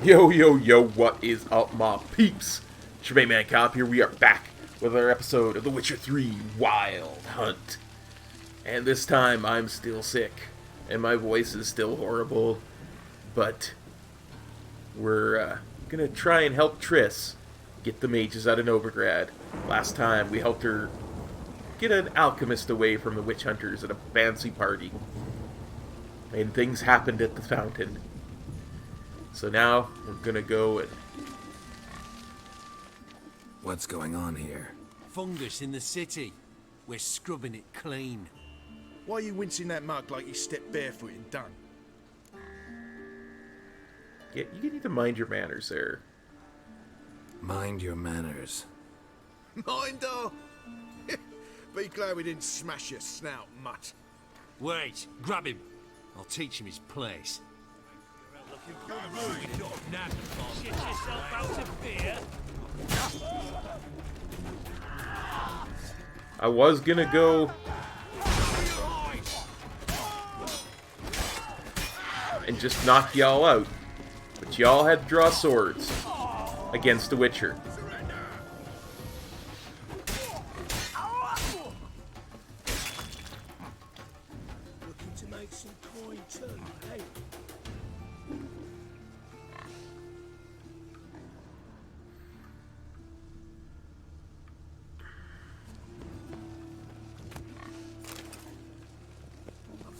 Yo, yo, yo, what is up, my peeps? It's your main man Kop here. We are back with another episode of The Witcher 3 Wild Hunt. And this time, I'm still sick, and my voice is still horrible, but we're gonna try and help Triss get the mages out of Novigrad. Last time, we helped her get an alchemist away from the witch hunters at a fancy party. And things happened at the fountain. So now, we're gonna go and... What's going on here? Fungus in the city. We're scrubbing it clean. Why are you wincing that mug like you stepped barefoot in dung? Yeah, you need to mind your manners there. Mind your manners. Mind Be glad we didn't smash your snout, mutt. Wait, grab him. I'll teach him his place. Shit yourself out of fear. I was gonna go and just knock y'all out, but y'all had to draw swords against the Witcher. Looking to make some coin too, hey?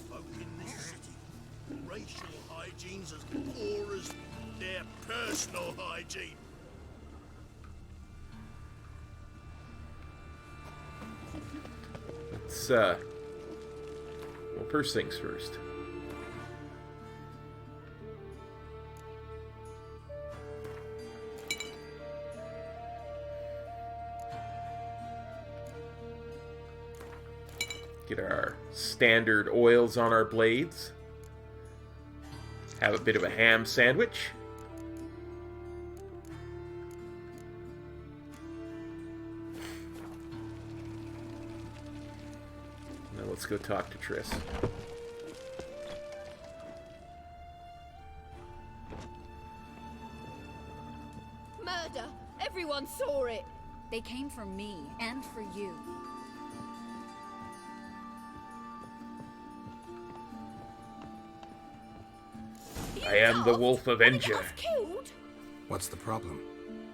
Folk in this city, racial hygiene's as poor as their personal hygiene. Let's, well, first things first. Get our standard oils on our blades. Have a bit of a ham sandwich. Now let's go talk to Triss. Murder! Everyone saw it! They came for me and for you. I am the Wolf Avenger. Us killed? What's the problem?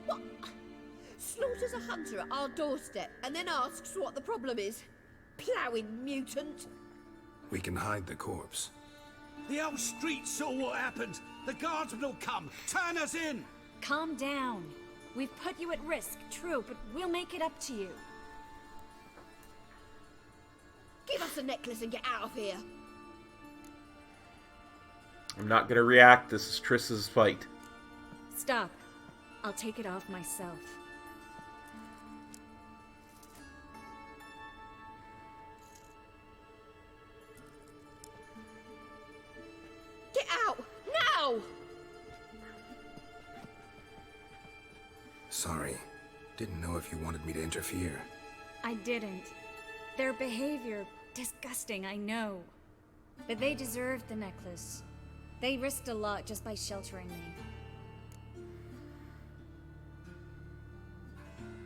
What? Slaughters a hunter at our doorstep and then asks what the problem is. Ploughing mutant. We can hide the corpse. The whole street saw what happened. The guardsmen will come. Turn us in. Calm down. We've put you at risk, true, but we'll make it up to you. Give us a necklace and get out of here. I'm not gonna react. This is Triss's fight. Stop. I'll take it off myself. Get out! Now! Sorry. Didn't know if you wanted me to interfere. I didn't. Their behavior, disgusting, I know. But they deserved the necklace. They risked a lot just by sheltering me.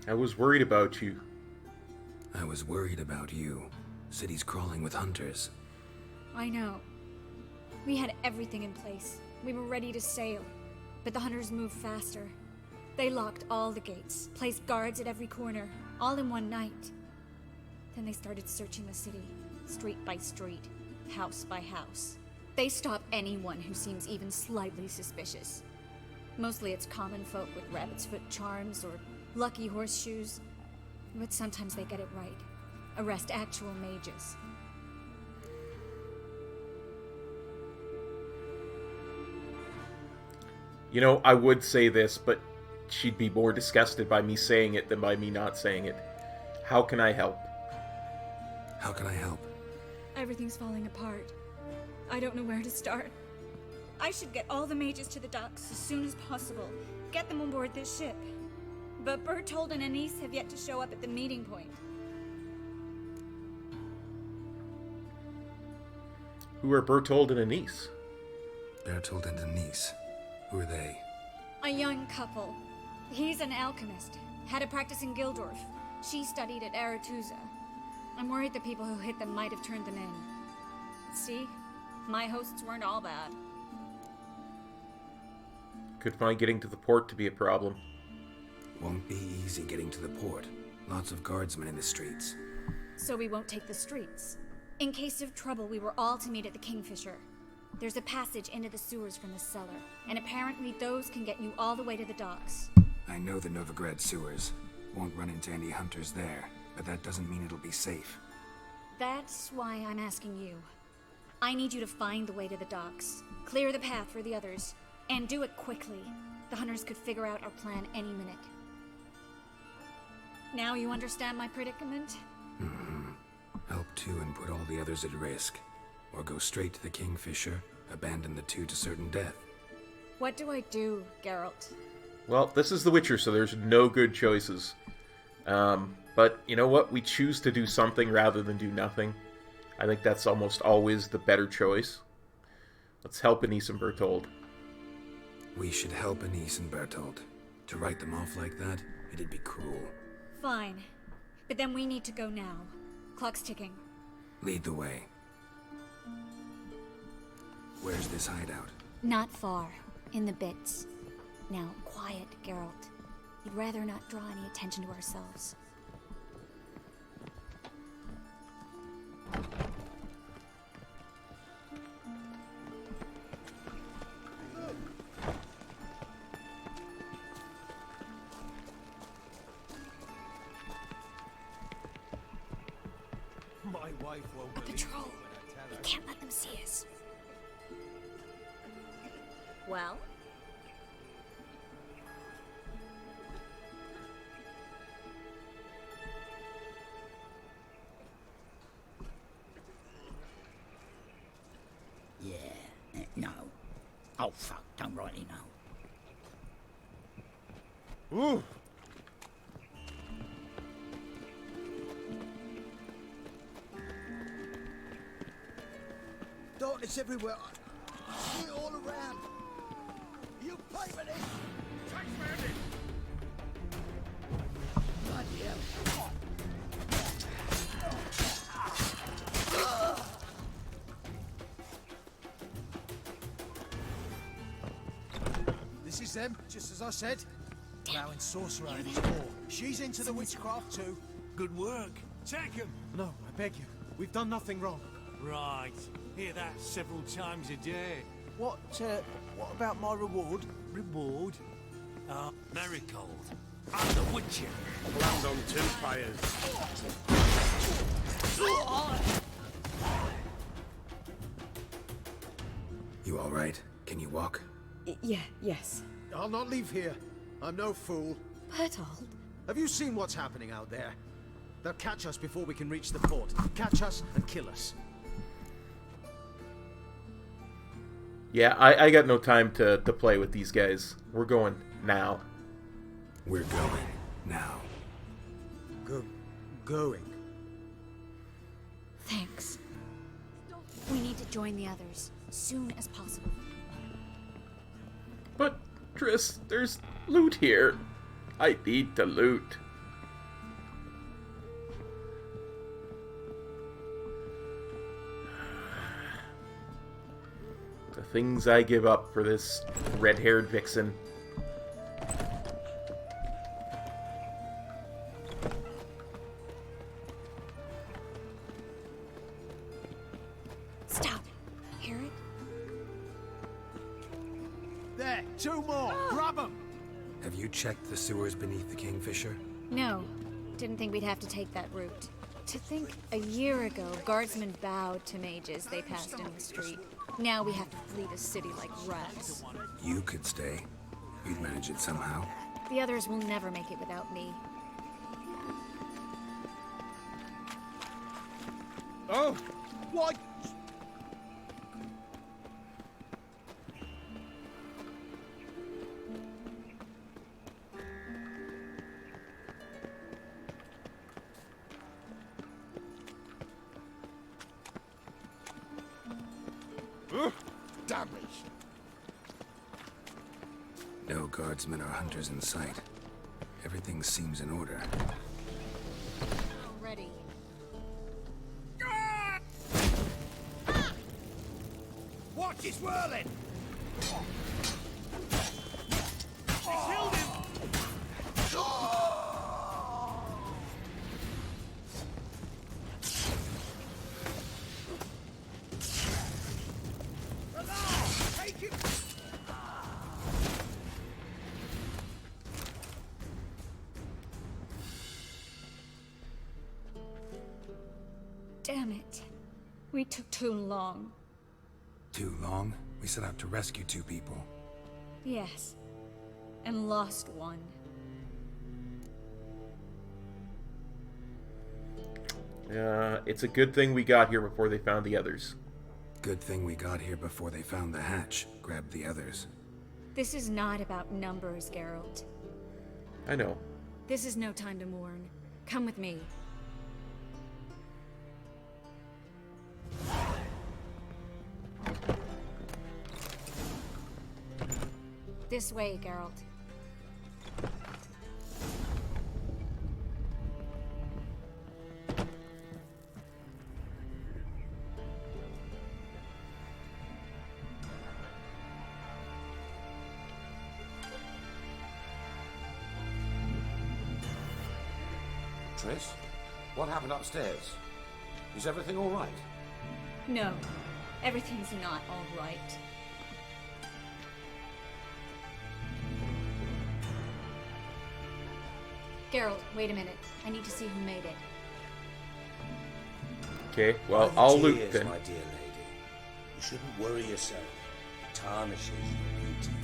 I was worried about you. I was worried about you. City's crawling with hunters. I know. We had everything in place. We were ready to sail. But the hunters moved faster. They locked all the gates, placed guards at every corner, all in one night. Then they started searching the city, street by street, house by house. They stop anyone who seems even slightly suspicious. Mostly it's common folk with rabbit's foot charms or lucky horseshoes. But sometimes they get it right. Arrest actual mages. You know, I would say this, but she'd be more disgusted by me saying it than by me not saying it. How can I help? How can I help? Everything's falling apart. I don't know where to start. I should get all the mages to the docks as soon as possible. Get them on board this ship. But Bertold and Anise have yet to show up at the meeting point. Who are Bertold and Anise? Bertold and Anise. Who are they? A young couple. He's an alchemist. Had a practice in Gildorf. She studied at Aretusa. I'm worried the people who hit them might have turned them in. See? My hosts weren't all bad. Could find getting to the port to be a problem. Won't be easy getting to the port. Lots of guardsmen in the streets. So we won't take the streets. In case of trouble, we were all to meet at the Kingfisher. There's a passage into the sewers from the cellar, and apparently those can get you all the way to the docks. I know the Novigrad sewers. Won't run into any hunters there, but that doesn't mean it'll be safe. That's why I'm asking you. I need you to find the way to the docks, clear the path for the others, and do it quickly. The hunters could figure out our plan any minute. Now you understand my predicament? Help two and put all the others at risk. Or go straight to the Kingfisher, abandon the two to certain death. What do I do, Geralt? Well, this is The Witcher, so there's no good choices. But you know what? We choose to do something rather than do nothing. I think that's almost always the better choice. Let's help Anise and Bertold. We should help Anise and Bertold. To write them off like that, it'd be cruel. Fine. But then we need to go now. Clock's ticking. Lead the way. Where's this hideout? Not far. In the bits. Now, quiet, Geralt. We'd rather not draw any attention to ourselves. My wife won't A believe patrol. me when I tell We her. can't let them see us. Well? Yeah, no. Oh, fuck, don't rightly know. Ooh! Darkness everywhere. I see it all around. You pay for this? Bloody hell. This is them, just as I said. Allowing sorcerer in his war. She's into the witchcraft too. Good work. Take him. No, I beg you. We've done nothing wrong. Right. Hear that several times a day. What about my reward? Reward? Merrigold. I'm the Witcher. Land on two fires. You alright? Can you walk? Yes. I'll not leave here. I'm no fool. Bertold? Have you seen what's happening out there? They'll catch us before we can reach the port. Catch us and kill us. Yeah, I got no time to play with these guys. We're going now. We're going now. Going. Thanks. We need to join the others, soon as possible. But, Triss, there's loot here. I need to loot. The things I give up for this red-haired vixen. Stop. Hear it? There, two more. Grab them. Have you checked the sewers beneath the Kingfisher? No. Didn't think we'd have to take that route. To think a year ago, guardsmen bowed to mages they passed in the street. Now we have to flee the city like rats. You could stay. You'd manage it somehow. The others will never make it without me. Oh, why? Damage. No guardsmen or hunters in sight. Everything seems in order. Already. Watch, it's whirling! Killed him! Take him! Damn it. We took too long. Too long? We set out to rescue 2 people. Yes. And lost one. It's a good thing we got here before they found the others. Good thing we got here before they found the hatch, grabbed the others. This is not about numbers, Geralt. I know. This is no time to mourn. Come with me. This way, Geralt. Triss? What happened upstairs? Is everything all right? No, everything's not all right. Geralt, wait a minute. I need to see who made it. Okay, well, I'll loot Cheers, then. my dear lady. You shouldn't worry yourself. It tarnishes your beauty.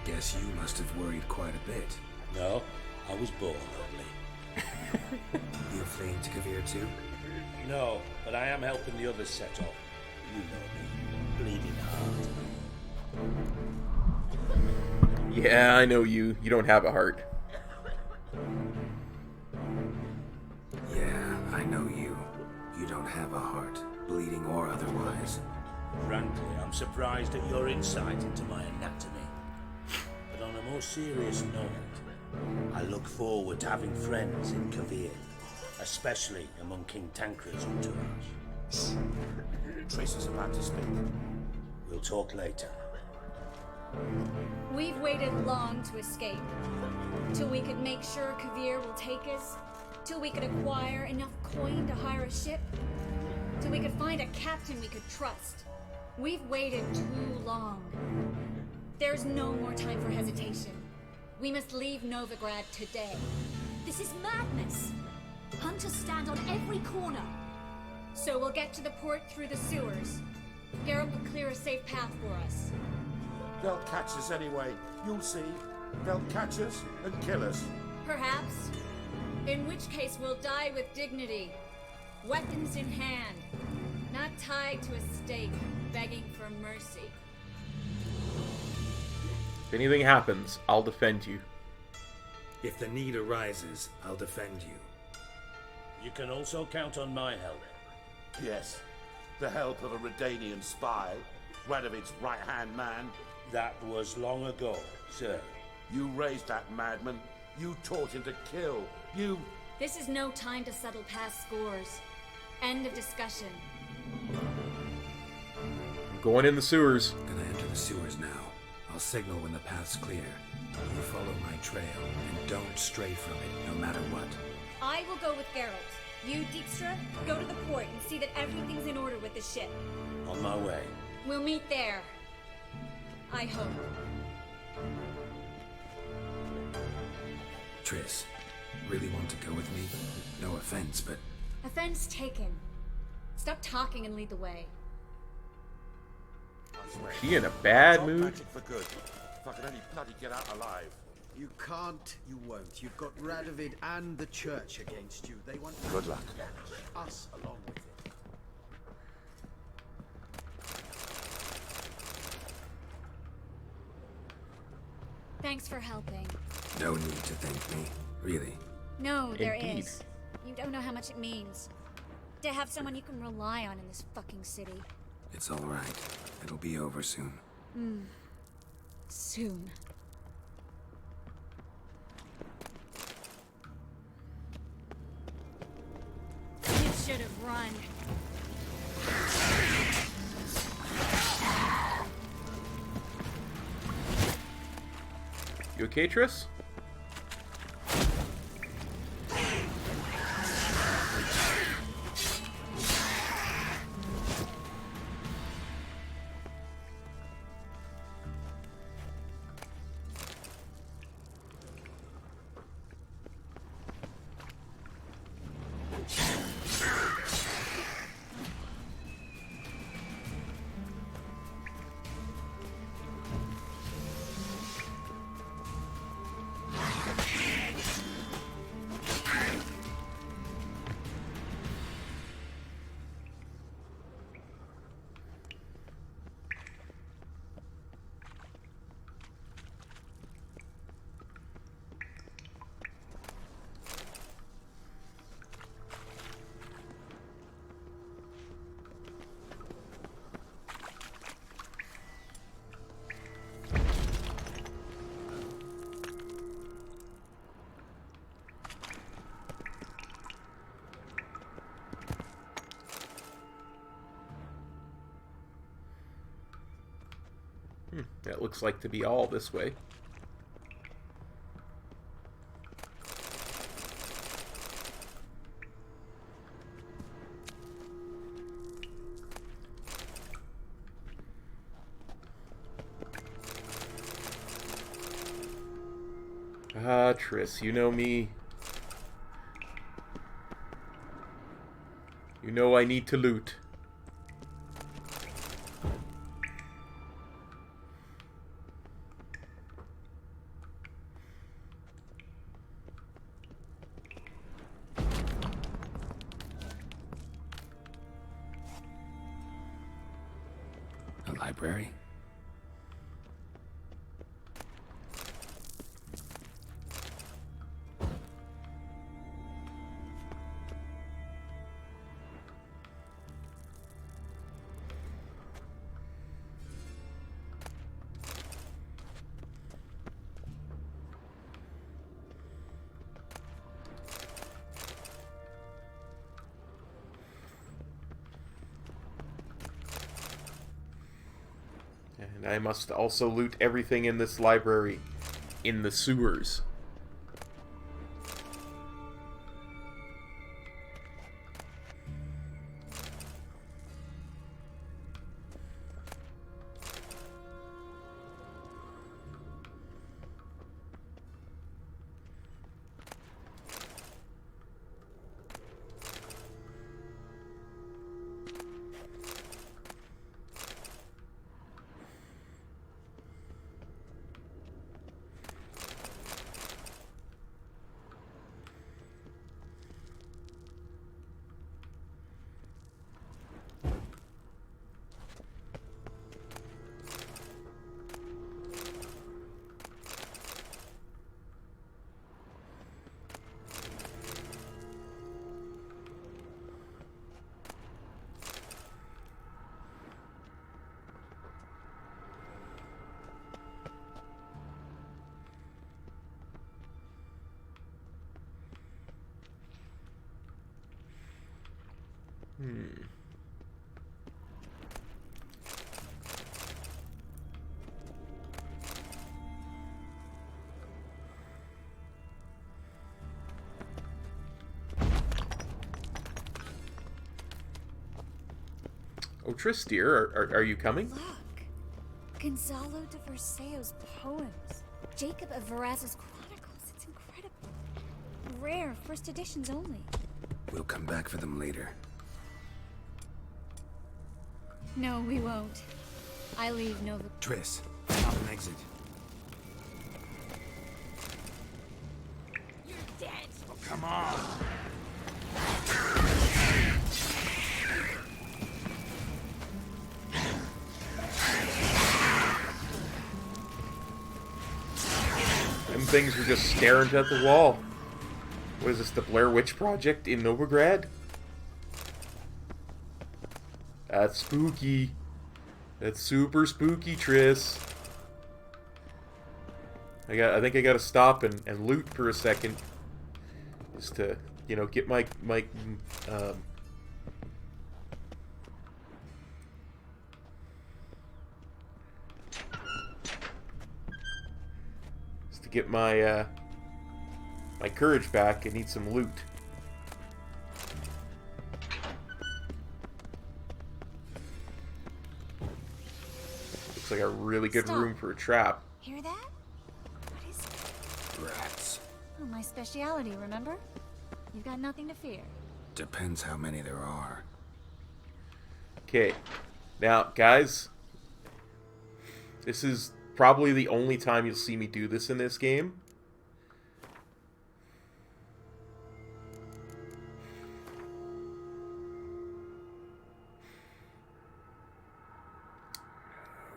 Guess you must have worried quite a bit. No, I was born ugly. You fleeing to Kavir too? No, but I am helping the others set off. You know me. Bleeding heart. Yeah, I know you. You don't have a heart. Yeah, I know you. You don't have a heart, bleeding or otherwise. Frankly, I'm surprised at your insight into my anatomy. But on a more serious note, I look forward to having friends in Kavir, especially among King Tancred's entourage. Triss is about to speak. We'll talk later. We've waited long to escape. Till we could make sure Kavir will take us. Till we could acquire enough coin to hire a ship. Till we could find a captain we could trust. We've waited too long. There's no more time for hesitation. We must leave Novigrad today. This is madness. Hunters stand on every corner. So we'll get to the port through the sewers. Geralt will clear a safe path for us. They'll catch us anyway. You'll see. They'll catch us and kill us. Perhaps. In which case we'll die with dignity. Weapons in hand. Not tied to a stake, begging for mercy. If anything happens, I'll defend you. If the need arises, I'll defend you. You can also count on my help. Yes. The help of a Redanian spy. Radovid's right-hand man. That was long ago, sir. You raised that madman. You taught him to kill. You... This is no time to settle past scores. End of discussion. I'm going in the sewers. Gonna enter the sewers now. I'll signal when the path's clear. You follow my trail, and don't stray from it, no matter what. I will go with Geralt. You, Dijkstra, go to the port and see that everything's in order with the ship. On my way. We'll meet there. I hope. Triss, really want to go with me? No offense, but... Offense taken. Stop talking and lead the way. She in a bad It's mood? magic for good. If I can only bloody get out alive. You can't, you won't. You've got Radovid and the church against you. They want Good luck. us along with it. Thanks for helping. No need to thank me, really. No, there Indeed. is. You don't know how much it means. To have someone you can rely on in this fucking city. It's all right. It'll be over soon. Soon. should have run. You okay, Triss? That looks like to be all this way. Ah, Triss, you know me. You know I need to loot. A library? And I must also loot everything in this library in the sewers. Oh, Triss, dear, are you coming? Look! Gonzalo de Verseo's poems. Jacob of Varaz's chronicles. It's incredible. Rare, first editions only. We'll come back for them later. No, we won't. I leave Nova... Triss, found an exit. You're dead! Oh, come on! Them things were just staring at the wall. What is this, the Blair Witch Project in Novigrad? That's spooky. That's super spooky, Triss. I think I gotta stop and loot for a second. Just to, you know, get my get my my courage back. I need some loot. Looks like a really good room for a trap. Hear that? What is it? Rats. Oh, my speciality, remember? You've got nothing to fear. Depends how many there are. Okay. Now, guys, this is probably the only time you'll see me do this in this game.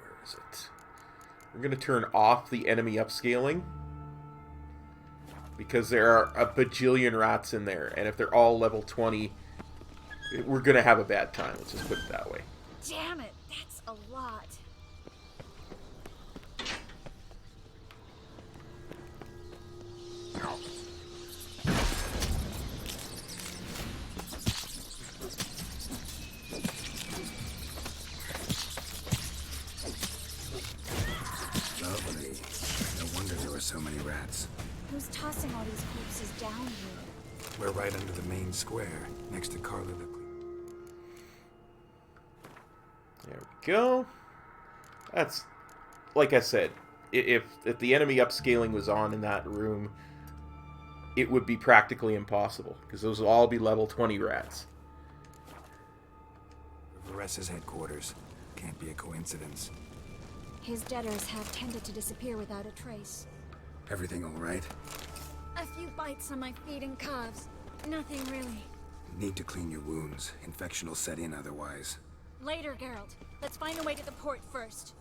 Where is it? We're going to turn off the enemy upscaling because there are a bajillion rats in there, and if they're all level 20, we're going to have a bad time. Let's just put it that way. Damn it, that's a lot. Lovely. No wonder there were so many rats. Who's tossing all these corpses down here? We're right under the main square, next to Carla the There we go. That's, like I said, if the enemy upscaling was on in that room, it would be practically impossible, because those will all be level 20 rats. Varessa's headquarters. Can't be a coincidence. His debtors have tended to disappear without a trace. Everything all right? A few bites on my feet and calves. Nothing really. Need to clean your wounds. Infection will set in otherwise. Later, Geralt. Let's find a way to the port first.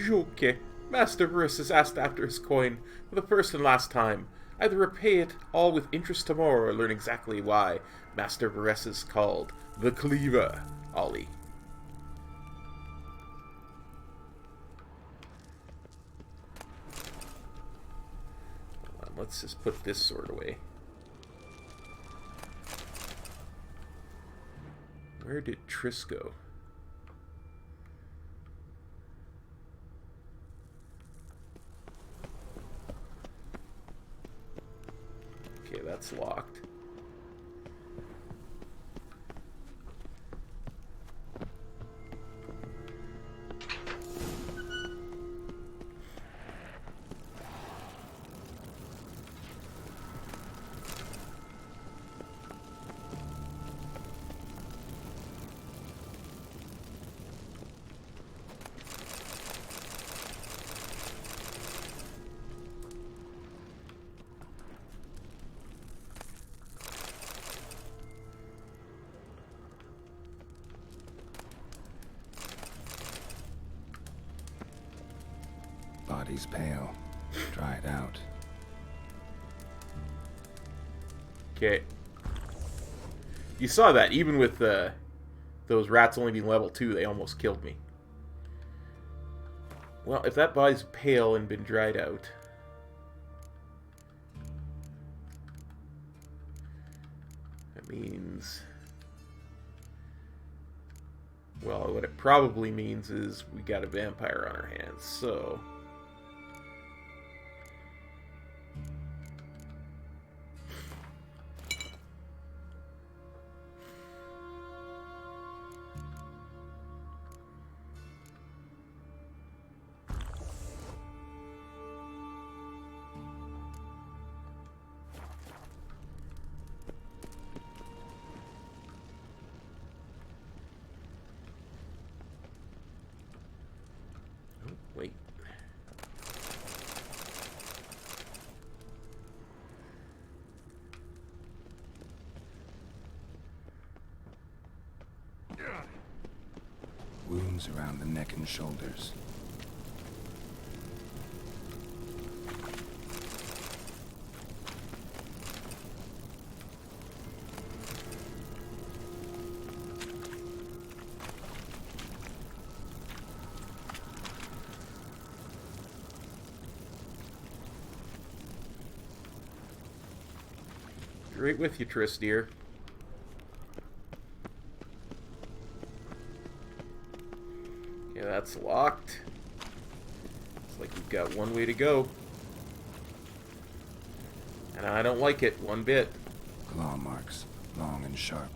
Okay. Master Briss has asked after his coin for the first and last time. Either repay it all with interest tomorrow or learn exactly why Master Briss is called the Cleaver, Ollie. Let's just put this sword away. Where did Triss go? Okay, that's locked. Body's pale. Dried out. Okay. You saw that, even with those rats only being level 2, they almost killed me. Well, if that body's pale and been dried out... that means... well, what it probably means is we got a vampire on our hands, so... wait. Wounds around the neck and shoulders. Right with you, Triss, dear. Okay, that's locked. Looks like we've got one way to go. And I don't like it one bit. Claw marks, long and sharp.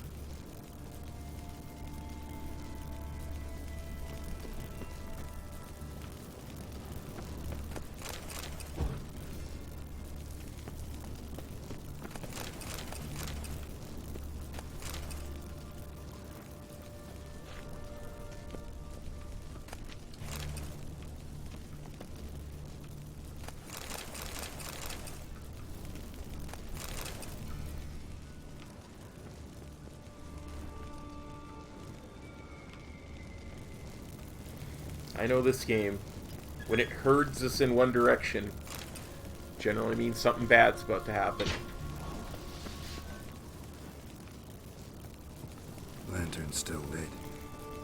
I know this game. When it herds us in one direction, generally means something bad's about to happen. Lantern's still lit.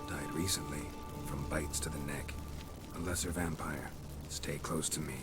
Died recently, from bites to the neck. A lesser vampire. Stay close to me.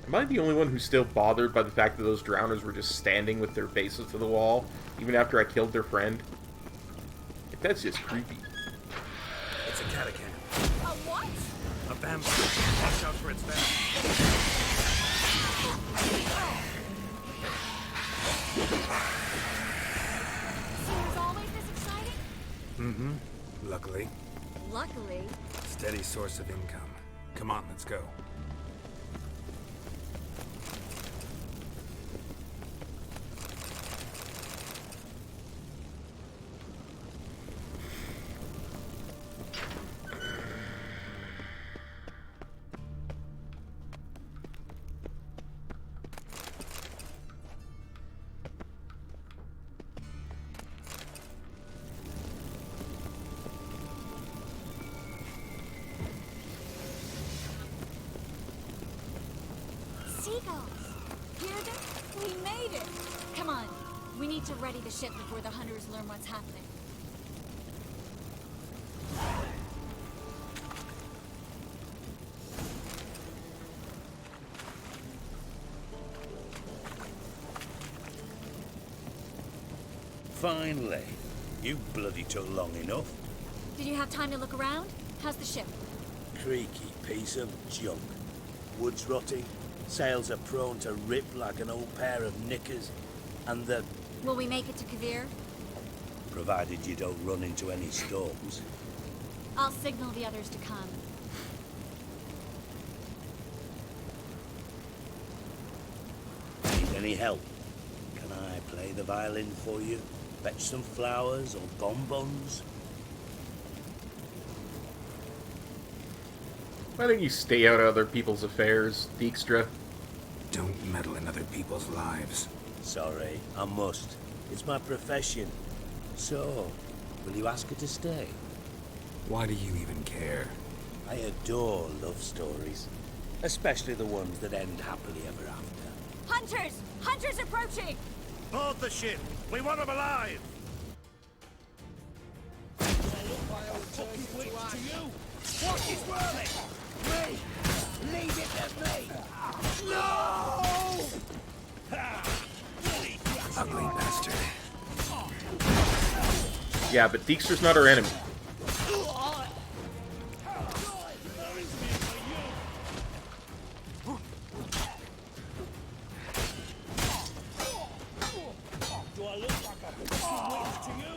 Am I the only one who's still bothered by the fact that those drowners were just standing with their faces to the wall, even after I killed their friend? Like, that's just creepy. It's a catacomb. A what? A vampire. Watch out for its venom. So it was always this exciting? Mm-hmm. Luckily. Luckily. Steady source of income. Come on, let's go. Seagulls! Hear them? We made it! Come on. We need to ready the ship before the hunters learn what's happening. Finally. You bloody took long enough. Did you have time to look around? How's the ship? Creaky piece of junk. Wood's rotting. Sails are prone to rip like an old pair of knickers. And the... Will we make it to Kavir? Provided you don't run into any storms. I'll signal the others to come. Need any help? Can I play the violin for you? Fetch some flowers or bonbons? Why don't you stay out of other people's affairs, Dijkstra? Don't meddle in other people's lives. Sorry, I must. It's my profession. So, will you ask her to stay? Why do you even care? I adore love stories. Especially the ones that end happily ever after. Hunters! Hunters approaching! Board the ship! We want them alive! What is whirling? Me! Leave it to me! No! Ugly bastard. Yeah, but Dijkstra's not our enemy. Do I look like a witch to you?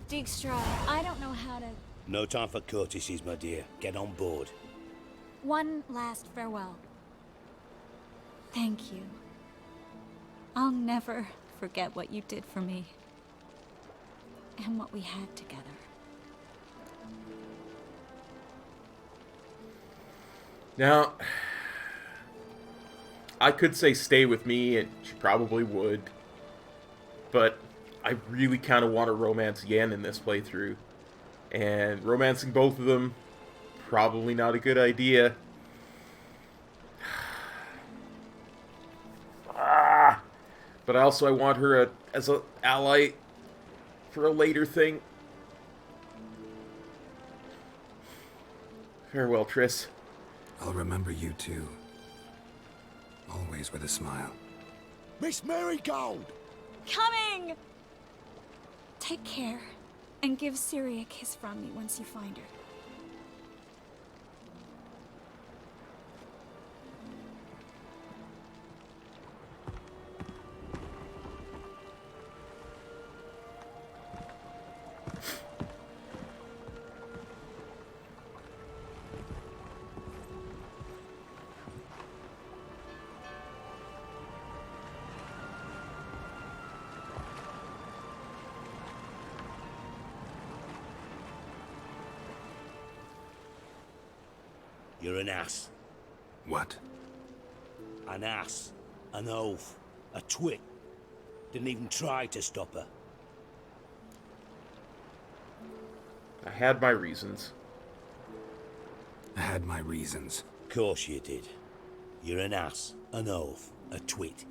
Dijkstra, I don't know how to... No time for courtesies, my dear. Get on board. One last farewell. Thank you. I'll never forget what you did for me. and what we had together. Now, I could say stay with me, and she probably would. But I really kind of want to romance Yen in this playthrough. And romancing both of them, probably not a good idea. But also I want her as an ally for a later thing. Farewell, Triss. I'll remember you too. Always with a smile. Miss Merrigold! Coming! Take care, and give Ciri a kiss from me once you find her. You're an ass. What? An ass. An oaf. A twit. Didn't even try to stop her. I had my reasons. I had my reasons. Course you did. You're an ass, an oaf, a twit.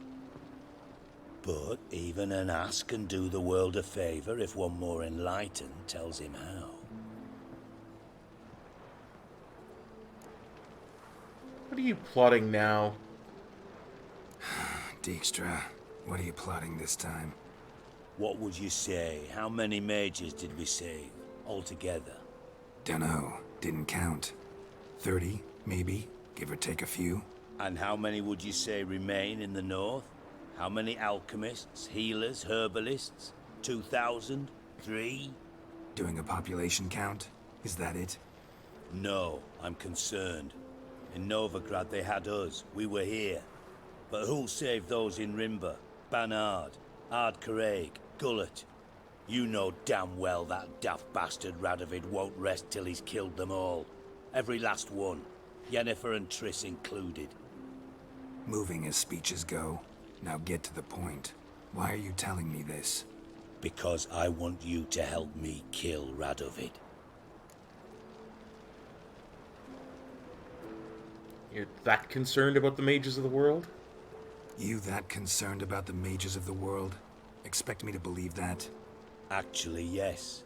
But even an ass can do the world a favour if one more enlightened tells him how. What are you plotting now? Dijkstra, what are you plotting this time? What would you say? How many mages did we save, altogether? Dunno, didn't count. 30, maybe, give or take a few. And how many would you say remain in the north? How many alchemists, healers, herbalists? 2,000? 3? Doing a population count? Is that it? No, I'm concerned. In Novigrad they had us, we were here. But who'll save those in Rimba? Banard, Ardcaraig, Gullet? You know damn well that daft bastard Radovid won't rest till he's killed them all. Every last one. Yennefer and Triss included. Moving as speeches go. Now get to the point. Why are you telling me this? Because I want you to help me kill Radovid. You're that concerned about the mages of the world? You that concerned about the mages of the world? Expect me to believe that? Actually, yes.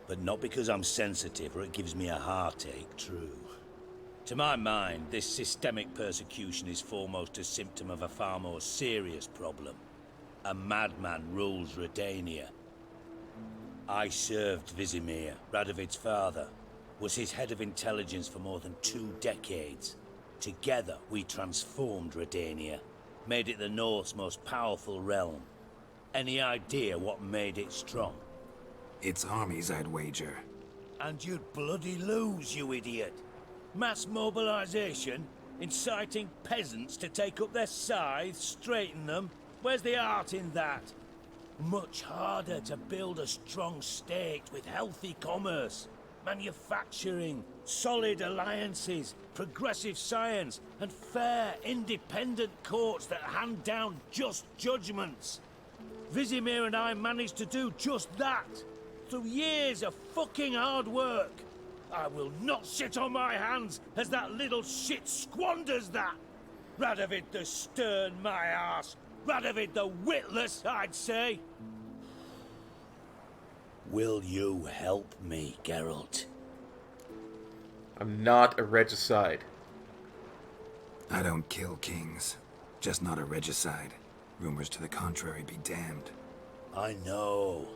But not because I'm sensitive or it gives me a heartache, true. To my mind, this systemic persecution is foremost a symptom of a far more serious problem. A madman rules Redania. I served Vizimir, Radovid's father, was his head of intelligence for more than 2 decades. Together, we transformed Redania, made it the North's most powerful realm. Any idea what made it strong? Its armies, I'd wager. And you'd bloody lose, you idiot. Mass mobilization, inciting peasants to take up their scythes, straighten them. Where's the art in that? Much harder to build a strong state with healthy commerce, manufacturing, solid alliances, progressive science, and fair, independent courts that hand down just judgments. Vizimir and I managed to do just that, through years of fucking hard work. I will not sit on my hands as that little shit squanders that. Radovid the stern, my arse. Radovid the witless, I'd say. Will you help me, Geralt? I'm not a regicide. I don't kill kings. Just not a regicide. Rumors to the contrary be damned. I know.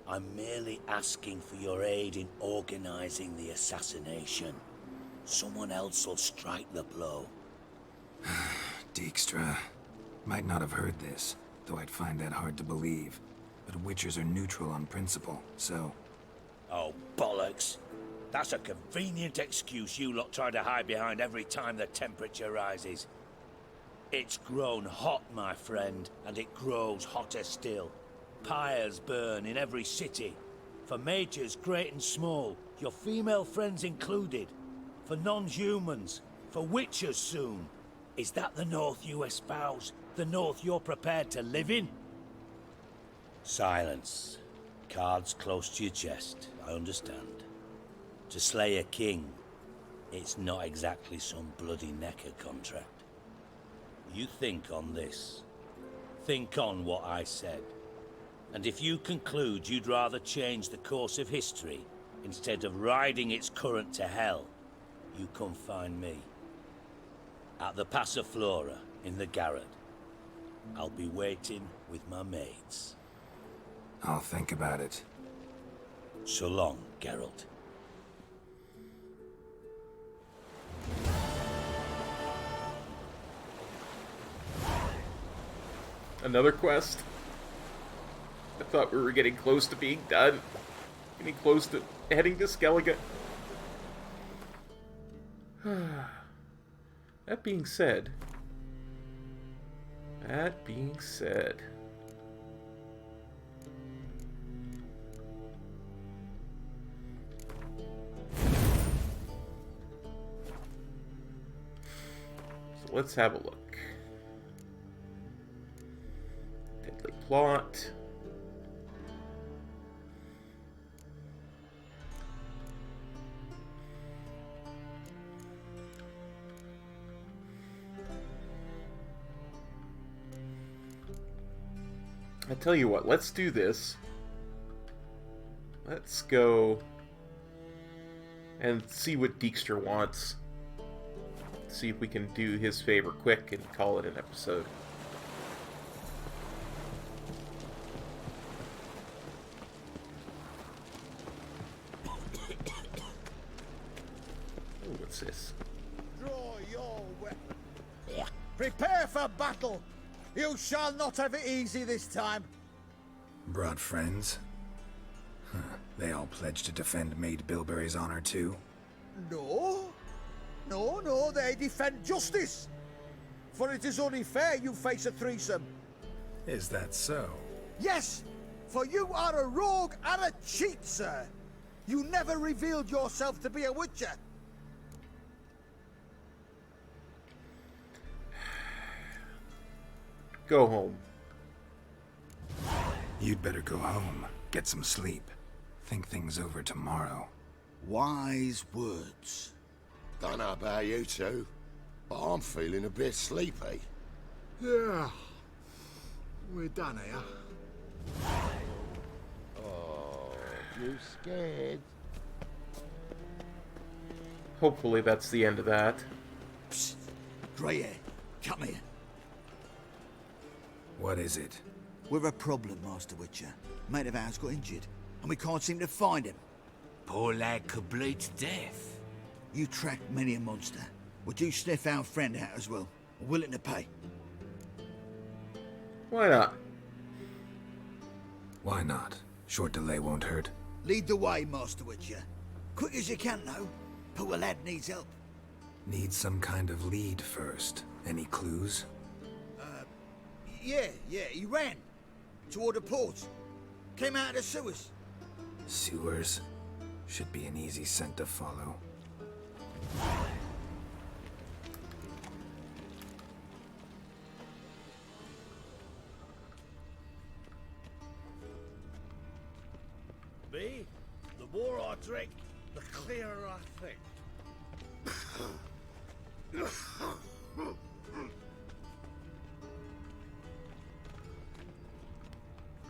I'm merely asking for your aid in organizing the assassination. Someone else will strike the blow. Dijkstra. Might not have heard this, though I'd find that hard to believe. But Witchers are neutral on principle, so... Oh, bollocks. That's a convenient excuse you lot try to hide behind every time the temperature rises. It's grown hot, my friend, and it grows hotter still. Pyres burn in every city. For mages great and small, your female friends included. For non-humans, for witchers soon. Is that the North you espouse? The North you're prepared to live in? Silence. Cards close to your chest, I understand. To slay a king, it's not exactly some bloody necker contract. You think on this. Think on what I said. And if you conclude you'd rather change the course of history instead of riding its current to hell, you come find me. At the Passiflora in the garret. I'll be waiting with my maids. I'll think about it. So long, Geralt. Another quest? I thought we were getting close to being done. Getting close to heading to Skellige. That being said... So let's have a look. Deadly plot. I tell you what, let's do this. Let's go and see what Dijkstra wants. See if we can do his favor quick and call it an episode. Ooh, what's this? Draw your weapon. Prepare for battle. You shall not have it easy this time. Brought friends? Huh. They all pledged to defend Maid Bilberry's honor too? No. No, they defend justice. For it is only fair you face a threesome. Is that so? Yes, for you are a rogue and a cheat, sir. You never revealed yourself to be a witcher. Go home. You'd better go home. Get some sleep. Think things over tomorrow. Wise words. Don't know about you two, but I'm feeling a bit sleepy. Yeah. We're done here. Oh, you scared? Hopefully that's the end of that. Psst. Grey hair, come here. What is it? We're a problem, Master Witcher. Mate of ours got injured, and we can't seem to find him. Poor lad could bleed to death. You tracked many a monster. Would you sniff our friend out as well? We're willing to pay. Why not? Why not? Short delay won't hurt. Lead the way, Master Witcher. Quick as you can, though. Poor lad needs help. Need some kind of lead first. Any clues? Yeah, he ran. Toward the port. Came out of the sewers. Sewers? Should be an easy scent to follow. Me? The more I drink, the clearer I think.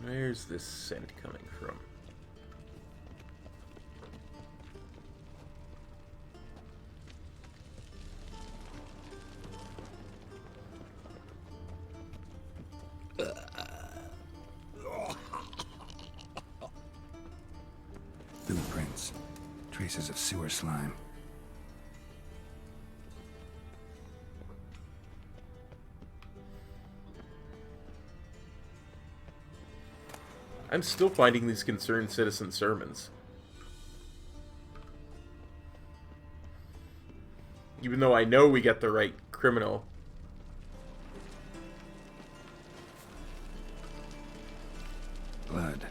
Where's this scent coming from? Footprints. Traces of sewer slime. I'm still finding these concerned citizen sermons. Even though I know we got the right criminal. Blood.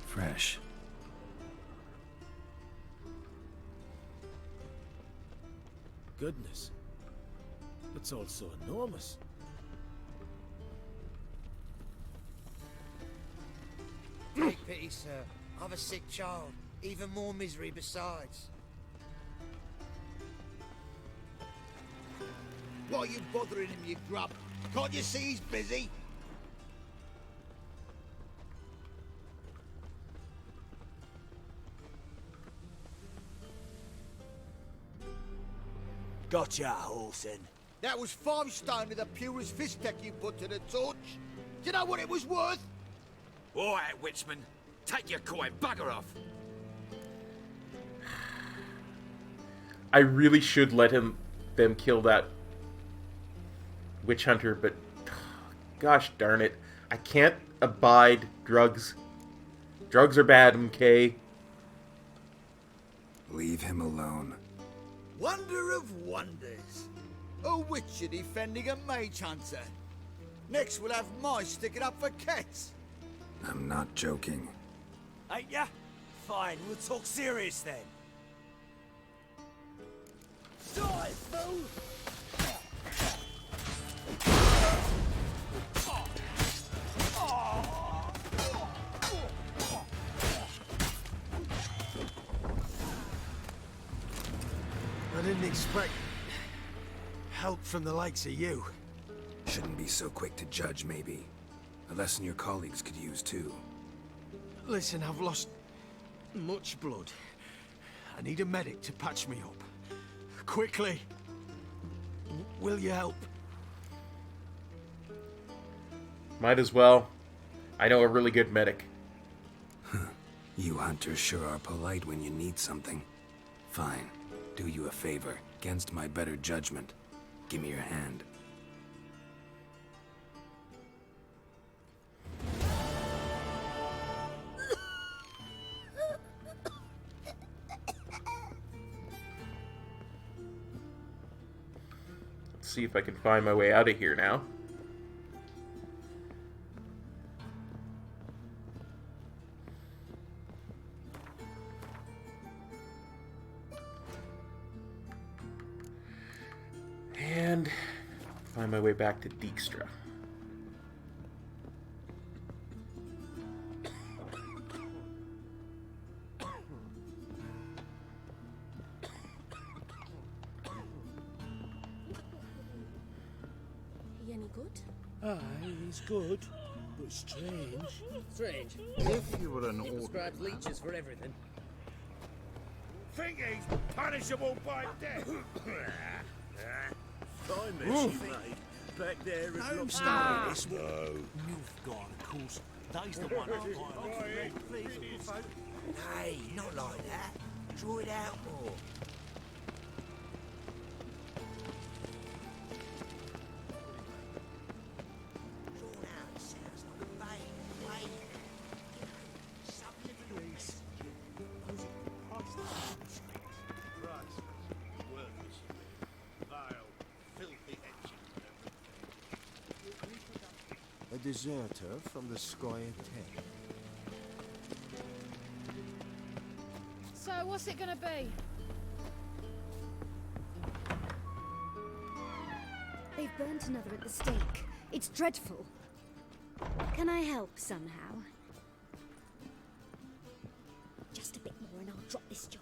Fresh. goodness. It's all so enormous. Take pity, sir. I've a sick child. Even more misery besides. Why are you bothering him, you grub? Can't you see he's busy? Gotcha, Horson. That was 5 stone of the purest fish tech you put to the torch. Do you know what it was worth? All right, Witchman. Take your coin, bugger off. I really should let them kill that witch hunter, but gosh darn it, I can't abide drugs. Drugs are bad, MK. Leave him alone. Wonder of wonders. A witcher defending a mage hunter. Next we'll have mice sticking up for cats. I'm not joking. Ain't ya? Fine, we'll talk serious then. Die, fool! I didn't expect help from the likes of you. Shouldn't be so quick to judge, maybe. A lesson your colleagues could use, too. Listen, I've lost much blood. I need a medic to patch me up. Quickly. Will you help? Might as well. I know a really good medic. You hunters sure are polite when you need something. Fine. Do you a favor. Against my better judgment. Give me your hand. Let's see if I can find my way out of here now. And find my way back to Dijkstra. He any good? Aye, he's good, but strange. Strange. If you were an He orc, prescribes leeches for everything. Think he's punishable by death. Fine mess you made. Back there at No, Lockstone. stop. This one. You've gone, of course. That's the one I'm please. Hey, not like that. Draw it out more. Drawn out sounds like a bane. Wait. Subliminals. Worthless. Vile, filthy etchings. A deserter from the Squire 10. So, what's it gonna be? They've burnt another at the stake. It's dreadful. Can I help somehow? Just a bit more and I'll drop this job.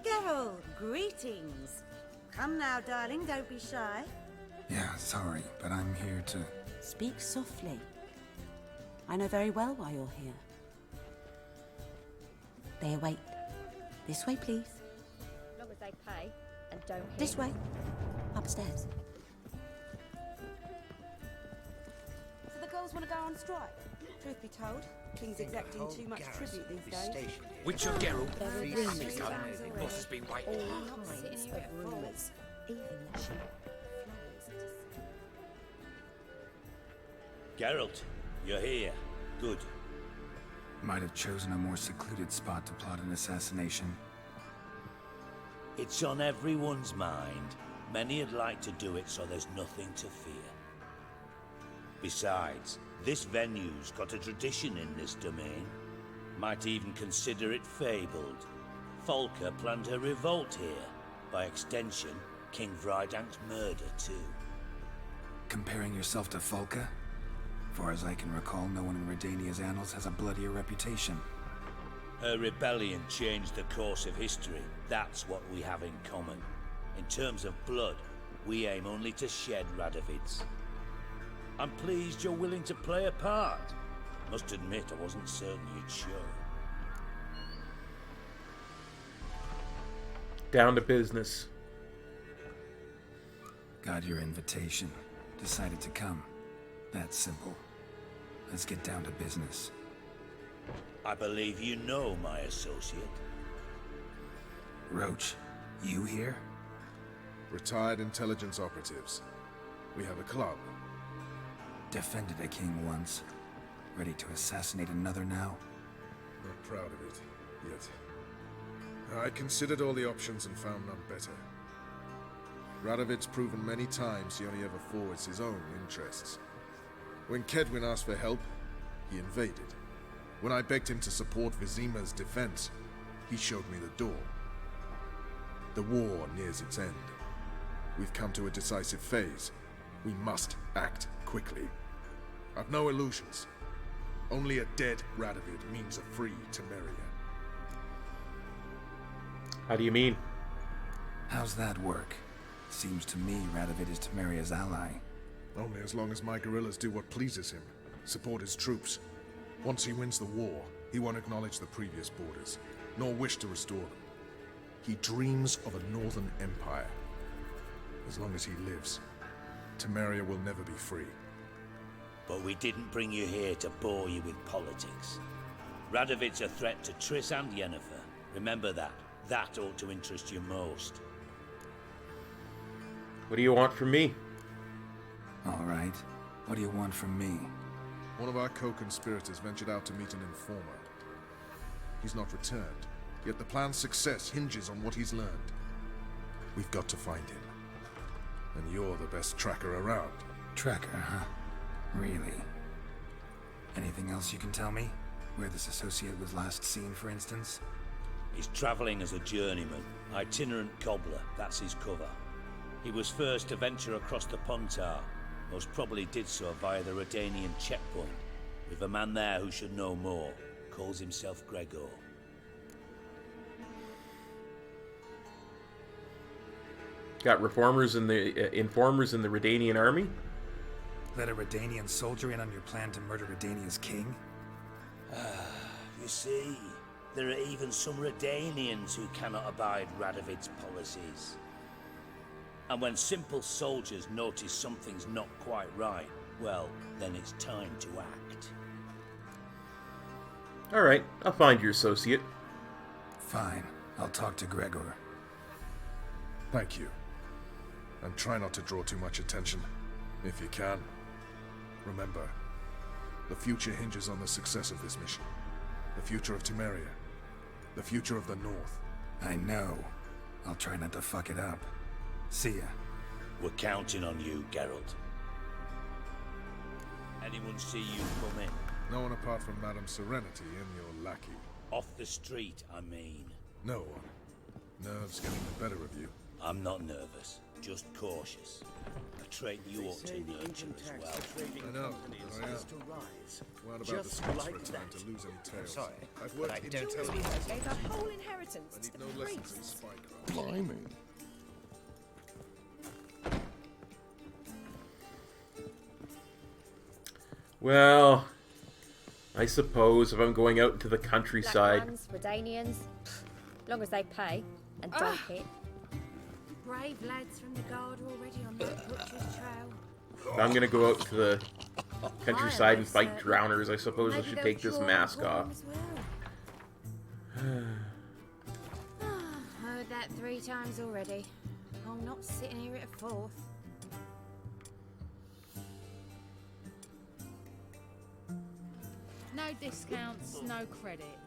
Geralt, greetings. Come now, darling, don't be shy. Yeah, sorry, but I'm here to... Speak softly. I know very well why you're here. They await. This way, please. As long as they pay and don't hit. This way. Upstairs. So the girls want to go on strike? Truth be told, King's exacting too much tribute these days. Witcher Geralt, There are please rumours speak up. around The already. boss has been waiting. All kinds of rumours. Even that she Geralt, you're here. Good. Might have chosen a more secluded spot to plot an assassination. It's on everyone's mind. Many would like to do it, so there's nothing to fear. Besides, this venue's got a tradition in this domain. Might even consider it fabled. Folka planned her revolt here. By extension, King Vrydank's murder too. Comparing yourself to Folka? Far as I can recall, no one in Redania's annals has a bloodier reputation. Her rebellion changed the course of history. That's what we have in common. In terms of blood, we aim only to shed Radovid's. I'm pleased you're willing to play a part. Must admit, I wasn't certain you'd show. Down to business. Got your invitation. Decided to come. That's simple. Let's get down to business. I believe you know my associate. Roach, you here? Retired intelligence operatives. We have a club. Defended a king once. Ready to assassinate another now? Not proud of it, yet. I considered all the options and found none better. Radovid's proven many times he only ever forwards his own interests. When Kedwin asked for help, he invaded. When I begged him to support Vizima's defense, he showed me the door. The war nears its end. We've come to a decisive phase. We must act quickly. I've no illusions. Only a dead Radovid means a free Temeria. How do you mean? How's that work? Seems to me Radovid is Temeria's ally. Only as long as my guerrillas do what pleases him, support his troops. Once he wins the war, he won't acknowledge the previous borders, nor wish to restore them. He dreams of a northern empire. As long as he lives, Temeria will never be free. But we didn't bring you here to bore you with politics. Radovid's a threat to Triss and Yennefer. Remember that. That ought to interest you most. What do you want from me? All right. What do you want from me? One of our co-conspirators ventured out to meet an informer. He's not returned, yet the plan's success hinges on what he's learned. We've got to find him. And you're the best tracker around. Tracker, huh? Really? Anything else you can tell me? Where this associate was last seen, for instance? He's travelling as a journeyman, itinerant cobbler, that's his cover. He was first to venture across the Pontar, most probably did so via the Redanian checkpoint, with a man there who should know more, calls himself Gregor. Got reformers in the informers in the Redanian army? Let a Redanian soldier in on your plan to murder Redania's king? You see, there are even some Redanians who cannot abide Radovid's policies. And when simple soldiers notice something's not quite right, well, then it's time to act. Alright, I'll find your associate. Fine. I'll talk to Gregor. Thank you. And try not to draw too much attention, if you can. Remember, the future hinges on the success of this mission. The future of Temeria. The future of the North. I know. I'll try not to fuck it up. See ya. We're counting on you, Geralt. Anyone see you come in? No one apart from Madame Serenity and your lackey. Off the street, I mean. No one. Nerves getting the better of you. I'm not nervous, just cautious. A trait you ought to nurture as well. I know, but I am. Wound about the streets for a time to lose any tails. Sorry, I've worked but I in don't intelligence. Gave a whole inheritance I to need the no lessons in priests. spycraft. Blimey. Well, I suppose if I'm going out into the countryside... Black ones, Redanians, long as they pay and don't hit. Brave lads from the guard already on that butcher's trail. If I'm gonna go out to the countryside and fight drowners, I suppose I should take this mask off. Heard that 3 times already. I'm not sitting here at a 4th. No discounts, no credit.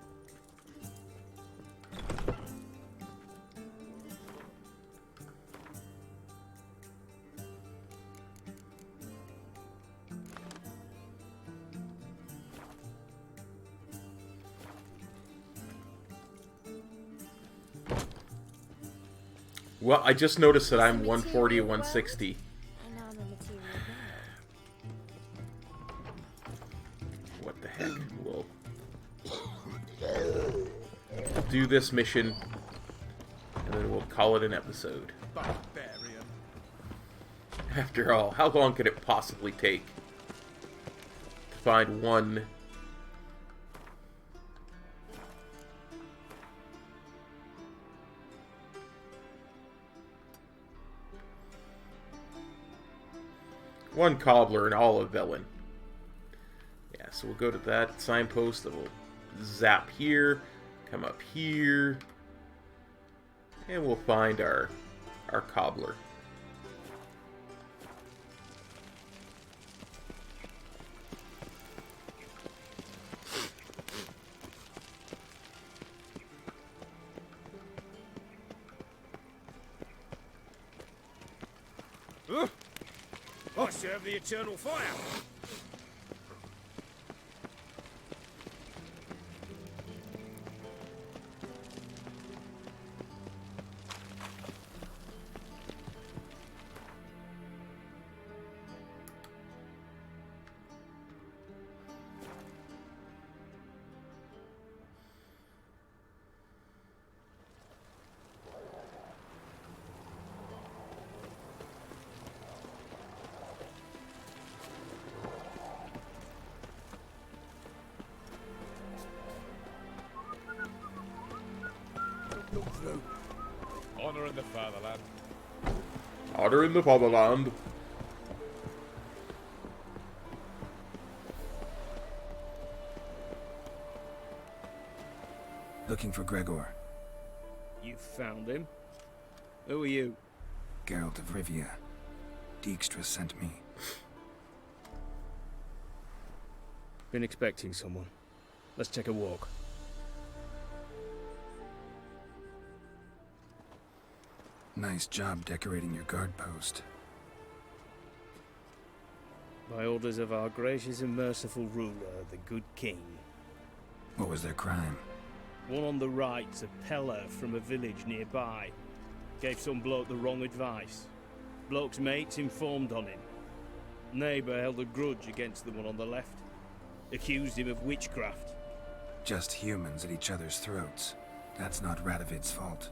Well, I just noticed that I'm 140 and 160. I know I'm a material world. What the heck? We'll do this mission, and then we'll call it an episode. Barbarian. After all, how long could it possibly take to find one cobbler in all of Velen? Yeah, so we'll go to that signpost, and we'll zap here, come up here, and we'll find our cobbler. I serve the eternal fire. Honor in the fatherland. Honor in the fatherland. Looking for Gregor. You found him? Who are you? Geralt of Rivia. Dijkstra sent me. Been expecting someone. Let's take a walk. Nice job decorating your guard post. By orders of our gracious and merciful ruler, the good king. What was their crime? One on the right's a peller from a village nearby. Gave some bloke the wrong advice. Bloke's mates informed on him. Neighbour held a grudge against the one on the left. Accused him of witchcraft. Just humans at each other's throats. That's not Radovid's fault.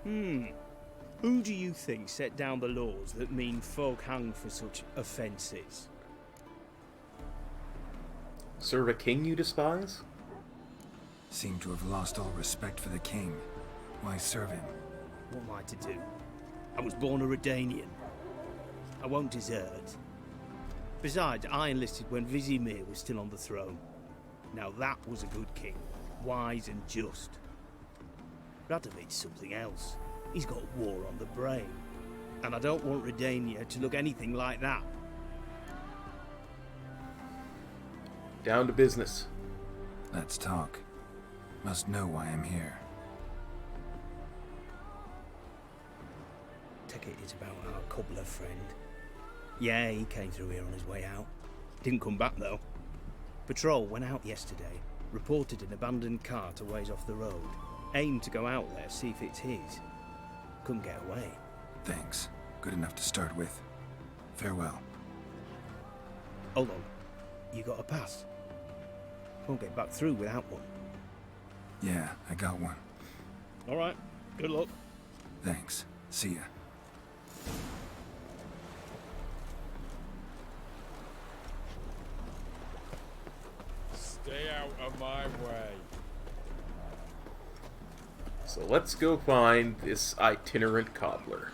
Who do you think set down the laws that mean folk hang for such offences? Serve a king you despise? Seem to have lost all respect for the king. Why serve him? What am I to do? I was born a Redanian. I won't desert. Besides, I enlisted when Vizimir was still on the throne. Now that was a good king, wise and just. Radovid's something else. He's got war on the brain. And I don't want Redania to look anything like that. Down to business. Let's talk. Must know why I'm here. Take it it's about our cobbler friend. Yeah, he came through here on his way out. Didn't come back though. Patrol went out yesterday, reported an abandoned cart a ways off the road. Aimed to go out there, see if it's his. Couldn't get away. Thanks. Good enough to start with. Farewell. Hold on. You got a pass? Won't get back through without one. Yeah, I got one. Alright. Good luck. Thanks. See ya. Stay out of my way. So let's go find this itinerant cobbler.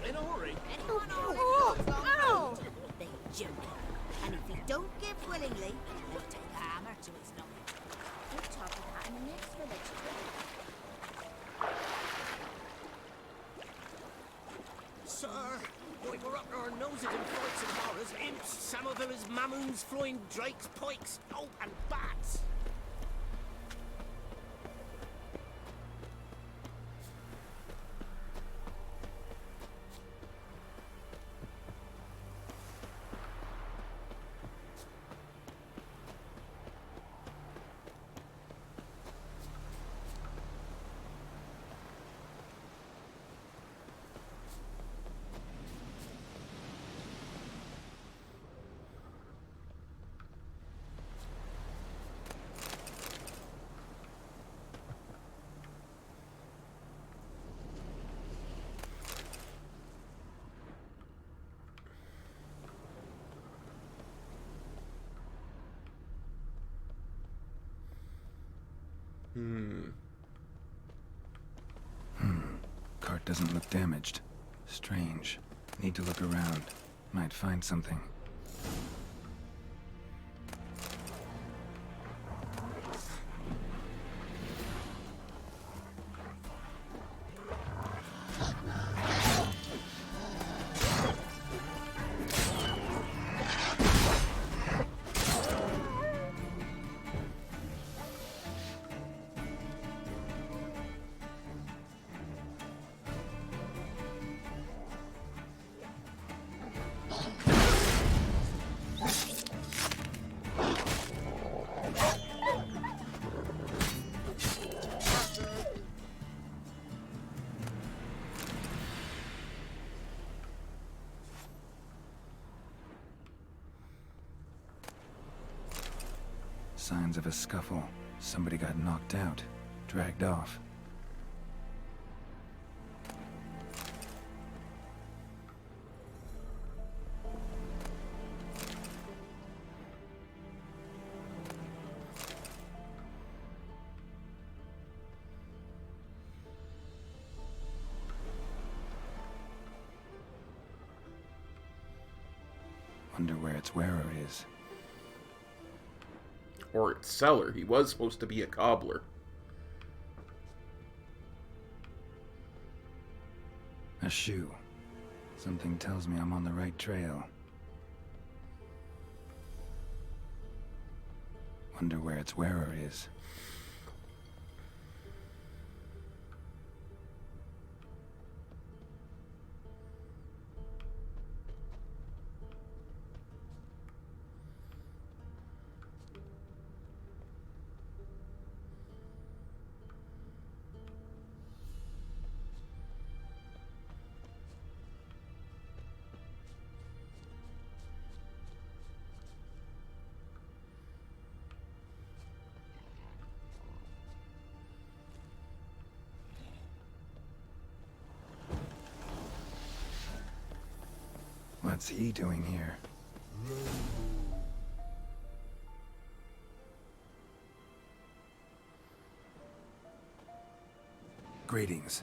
In a hurry. Ow! They joke. And if he don't give willingly, they'll take a hammer to his nose. We'll talk of that in the next village. Sir, we were up to our noses in fights and horrors, imps, samovillers, mamoons, flying drakes, pikes, oh, and bats. Cart doesn't look damaged. Strange. Need to look around. Might find something. Signs of a scuffle. Somebody got knocked out, dragged off. Wonder where its wearer is. Or its seller. He was supposed to be a cobbler. A shoe. Something tells me I'm on the right trail. Wonder where its wearer is. What's he doing here? Greetings.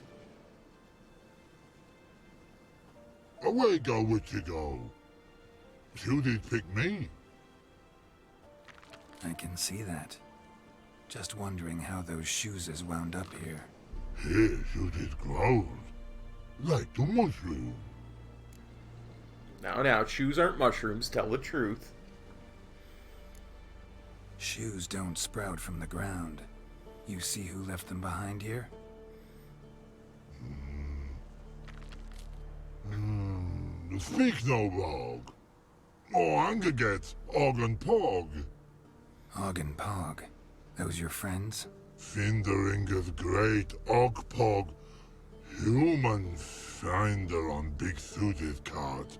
Away go, witchy go. You did pick me. I can see that. Just wondering how those shoes is wound up here. Here you did grow. Like the mushroom. Now, shoes aren't mushrooms, tell the truth. Shoes don't sprout from the ground. You see who left them behind here? Speak no wrong. Oh, anger gets Og and Pog. Og and Pog. Those your friends? Finderinger's great Og Pog. Human finder on big suited cart.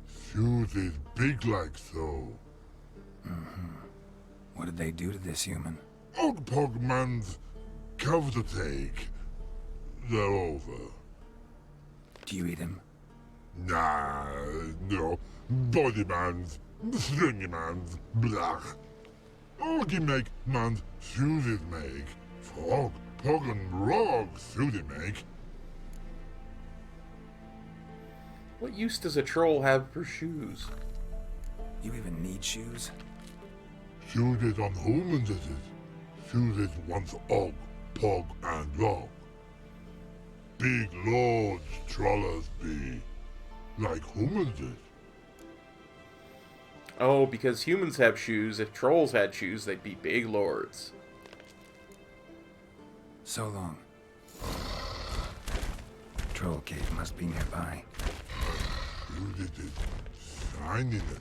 Suit is big like so. What did they do to this human? Og Pog man's cover to take. They're over. Do you eat him? Nah, no. Body man's, stringy man's, blach. Orgy make man's shoes make. Frog, Pog and Rog suit make. What use does a troll have for shoes? You even need shoes? Shoes is on humans is it. Shoes is once Og, Pog and Rog. Big lords trollers be. Like humans is. Oh, because humans have shoes. If trolls had shoes, they'd be big lords. So long. Troll cave must be nearby. You did it. Shining at it.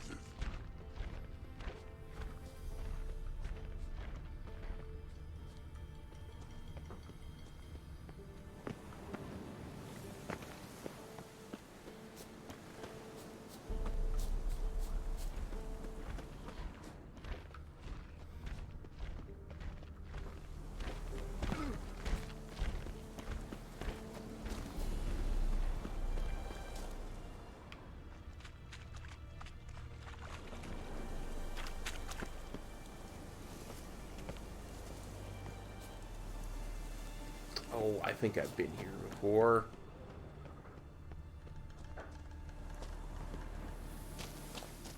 Oh, I think I've been here before.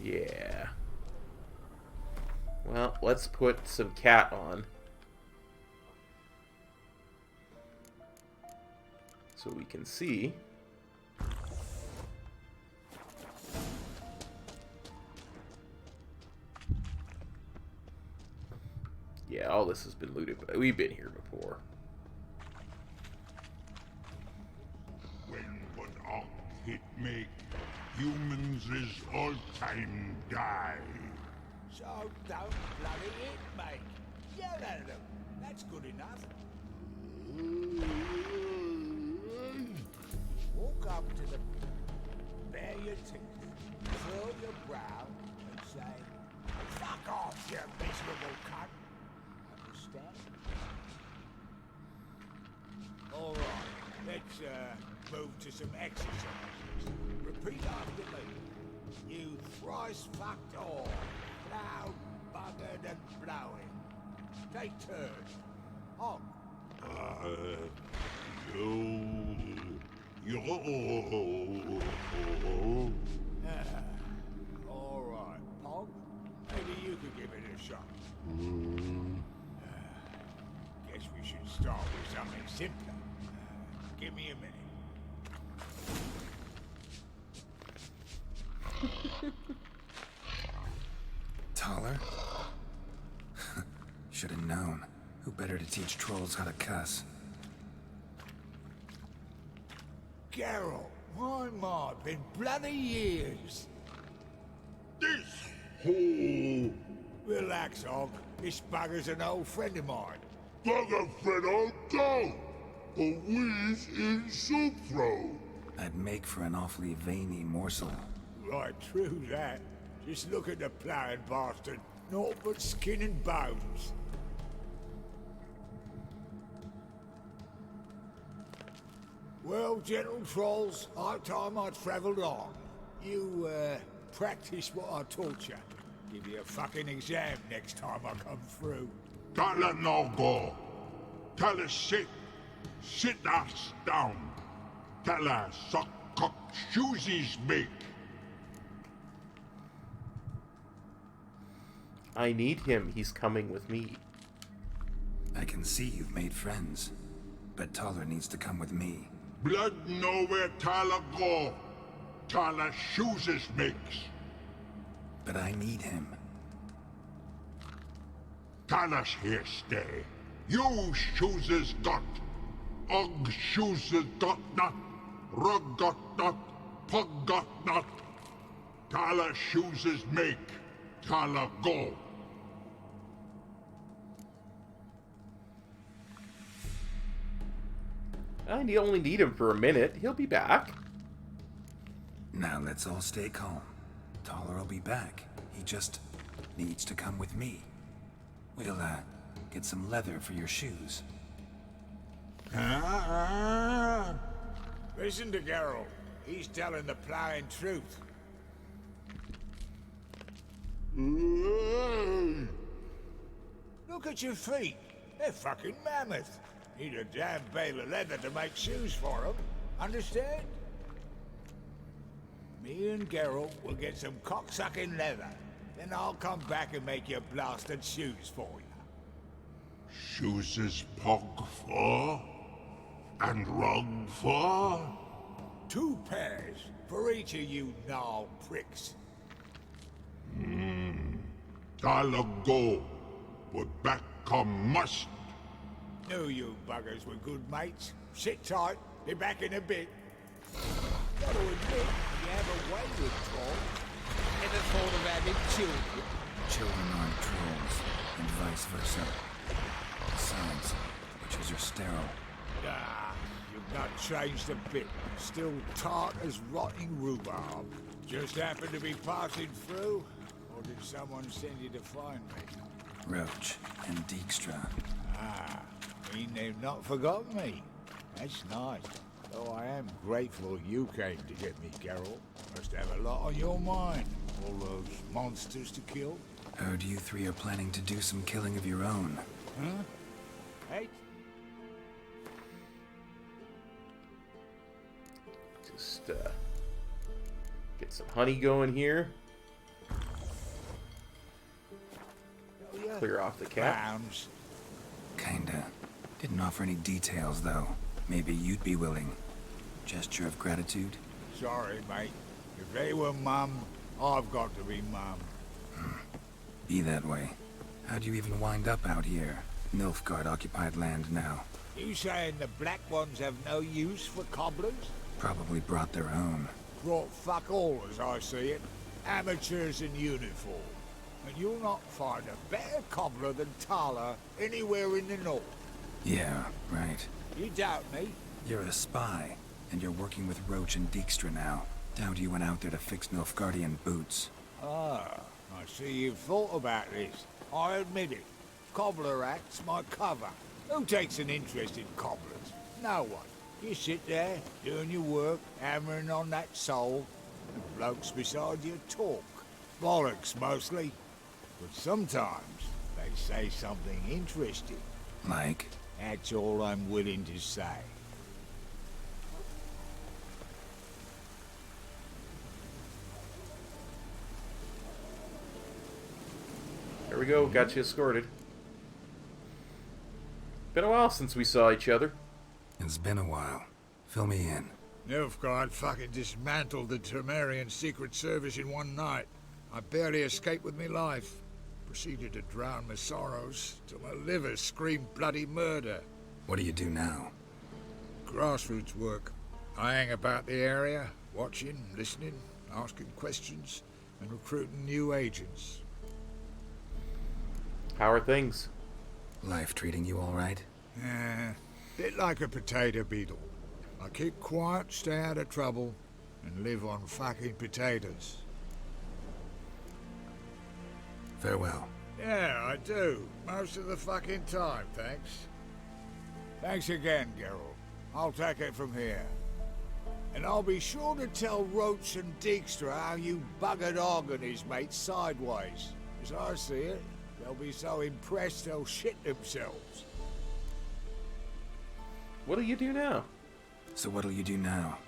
Yeah. Well, let's put some cat on. So we can see. Yeah, all this has been looted, but we've been here before. When but Ark hit make, humans is all time die. So don't bloody hit, mate. Yell at them. That's good enough. Walk up to the... bare your teeth, curl your brow, and say, "Fuck off, you miserable cunt." Understand? All right, let's move to some exercises. Repeat after me. You thrice fucked all, ploughed, buggered, and blowing. Take turns. On. All right, Pog. Maybe you could give it a shot. Guess we should start with something simpler. Give me a minute. Taller? Should have known. Who better to teach trolls how to cuss? Geralt, my, been bloody years. This hole. Relax, Og. This bugger's an old friend of mine. Bugger friend old dog. A whiz in soup throw. I'd make for an awfully veiny morsel. Right, true that. Just look at the ploughing bastard. Naught but skin and bones. Well, gentle trolls, high time I travelled on. You, practice what I taught you. Give you a fucking exam next time I come through. Tell her no go. Tell her sit. Sit ass down. Tell her suck cock shoesies make. I need him. He's coming with me. I can see you've made friends, but Taller needs to come with me. Blood nowhere Taller go. Taller shoesies makes. But I need him. Talla's here stay. You shoesies got. Og shoesies got not. Rug got not. Pug got not. Taller shoesies make. Taller go. I only need him for a minute. He'll be back. Now let's all stay calm. Taller will be back. He just needs to come with me. We'll, get some leather for your shoes. Listen to Geralt. He's telling the ploughing truth. Look at your feet. They're fucking mammoth. Need a damn bale of leather to make shoes for them. Understand? Me and Geralt will get some cocksucking leather. Then I'll come back and make your blasted shoes for you. Shoes is pog for? And rug for? 2 pairs for each of you gnarled pricks. Taller go. But back come must. Knew you buggers were good mates. Sit tight. Be back in a bit. Gotta admit, you have a way with trolls. Never thought of having children. Children aren't trolls, and vice versa. Besides, witches are sterile. Ah, you've not changed a bit. Still tart as rotting rhubarb. Just happened to be passing through? Or did someone send you to find me? Roach and Dijkstra. Ah, mean they've not forgotten me. That's nice. Though I am grateful you came to get me, Geralt. Must have a lot on your mind. All those monsters to kill. Heard you 3 are planning to do some killing of your own. Huh? Hey? some honey going here. Clear off the cap. Kinda. Didn't offer any details, though. Maybe you'd be willing. Gesture of gratitude? Sorry, mate. If they were Mum, I've got to be Mum. Be that way. How'd you even wind up out here? Nilfgaard-occupied land now. You saying the black ones have no use for cobblers? Probably brought their own. Brought fuck all, as I see it. Amateurs in uniform. And you'll not find a better cobbler than Tala anywhere in the north. Yeah, right. You doubt me? You're a spy, and you're working with Roach and Dijkstra now. Doubt you went out there to fix Nilfgaardian boots. Ah, I see you've thought about this. I admit it. Cobbler acts my cover. Who takes an interest in cobblers? No one. You sit there, doing your work, hammering on that sole, and blokes beside you talk. Bollocks, mostly. But sometimes they say something interesting. Like? That's all I'm willing to say. There we go, got you escorted. Been a while since we saw each other. It's been a while. Fill me in. Nilfgaard fucking dismantled the Tremerian Secret Service in one night. I barely escaped with me life. Proceeded to drown my sorrows till my liver screamed bloody murder. What do you do now? Grassroots work. I hang about the area, watching, listening, asking questions, and recruiting new agents. How are things? Life treating you all right? Bit like a potato beetle. I keep quiet, stay out of trouble, and live on fucking potatoes. Farewell. Yeah, I do. Most of the fucking time, thanks. Thanks again, Geralt. I'll take it from here. And I'll be sure to tell Roach and Dijkstra how you buggered Og and his mates sideways. As I see it, they'll be so impressed they'll shit themselves. What'll you do now? So what'll you do now?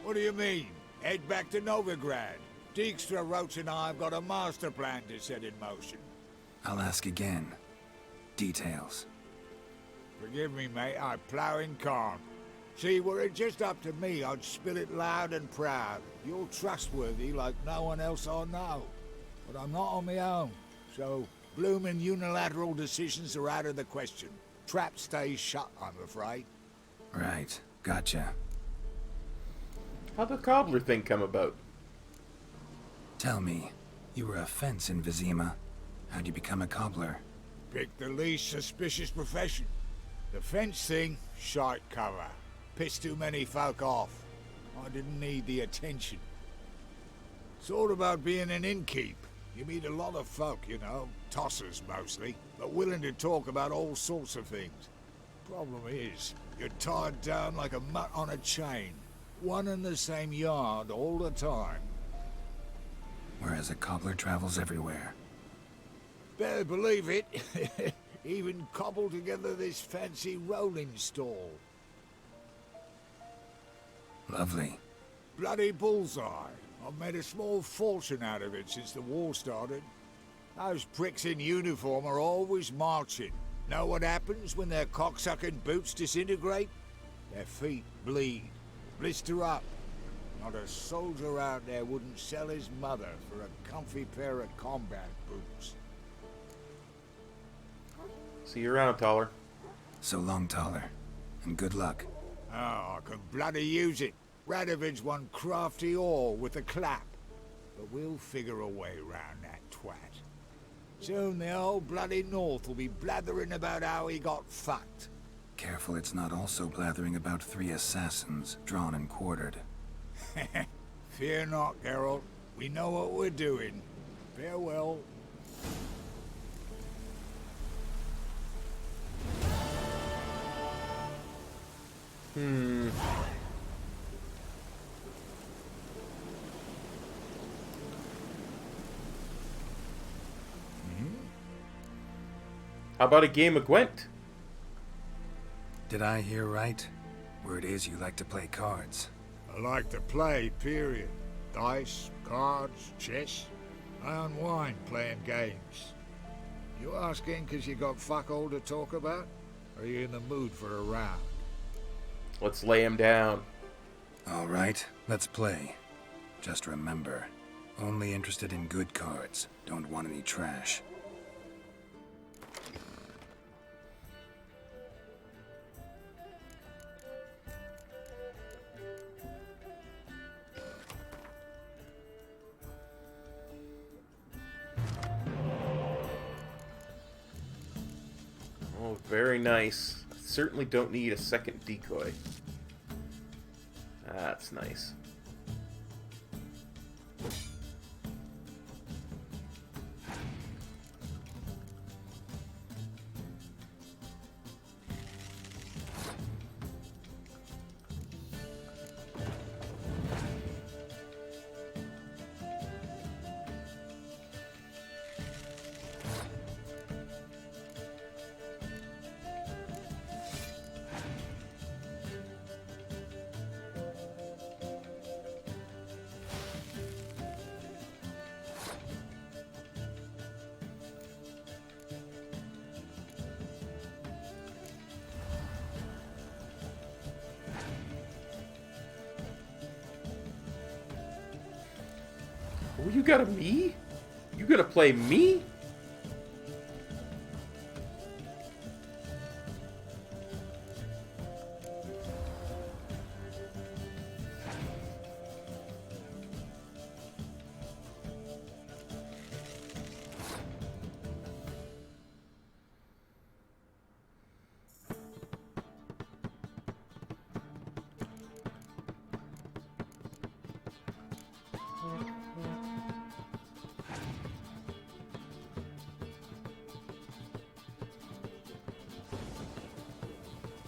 What do you mean? Head back to Novigrad. Dijkstra, Roach and I have got a master plan to set in motion. I'll ask again. Details. Forgive me, mate, I plough in calm. See, were it just up to me, I'd spill it loud and proud. You're trustworthy like no one else I know. But I'm not on my own, so bloomin' unilateral decisions are out of the question. Trap stays shut, I'm afraid. Right, gotcha. How'd the cobbler thing come about? Tell me, you were a fence in Vizima. How'd you become a cobbler? Pick the least suspicious profession. The fence thing, shite cover. Pissed too many folk off. I didn't need the attention. Sort about being an innkeep. You meet a lot of folk, you know, tossers mostly, but willing to talk about all sorts of things. Problem is, you're tied down like a mutt on a chain. One and the same yard all the time. Whereas a cobbler travels everywhere. Better believe it. Even cobbled together this fancy rolling stall. Lovely. Bloody bullseye. I've made a small fortune out of it since the war started. Those pricks in uniform are always marching. Know what happens when their cocksucking boots disintegrate? Their feet bleed, blister up. Not a soldier out there wouldn't sell his mother for a comfy pair of combat boots. See you around, Taller. So long, Taller. And good luck. Oh, I can bloody use it. Radovid's one crafty ore with a clap. But we'll figure a way round that twat. Soon the whole bloody North will be blathering about how he got fucked. Careful it's not also blathering about 3 assassins, drawn and quartered. Fear not, Geralt. We know what we're doing. Farewell. How about a game of Gwent? Did I hear right? Word is you like to play cards. I like to play, period. Dice, cards, chess. I unwind playing games. You asking because you got fuck all to talk about? Or are you in the mood for a round? Let's lay him down. All right, let's play. Just remember, only interested in good cards. Don't want any trash. Oh, very nice. Certainly don't need a second decoy. That's nice. Oh, you got a me? You gonna play me?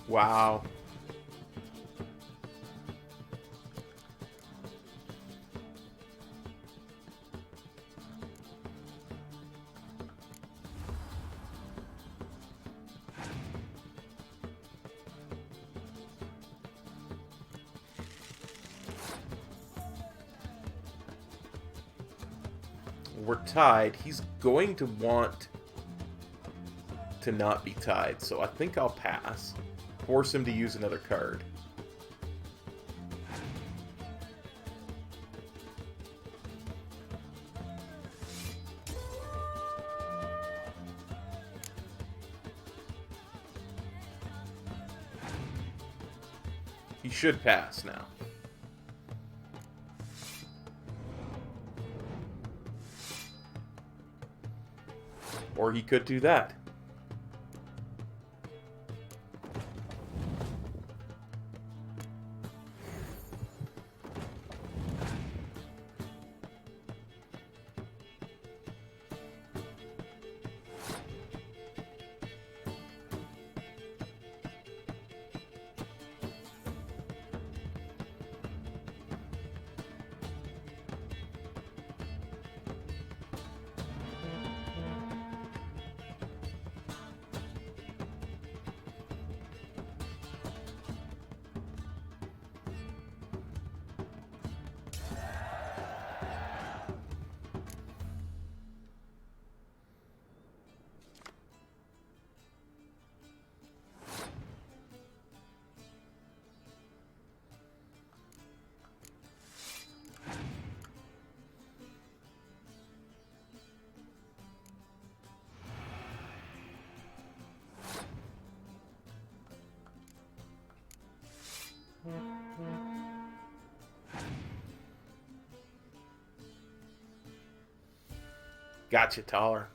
Wow. We're tied. He's going to want to not be tied, so I think I'll pass. Force him to use another card. He should pass now. Or he could do that. Gotcha, Taller.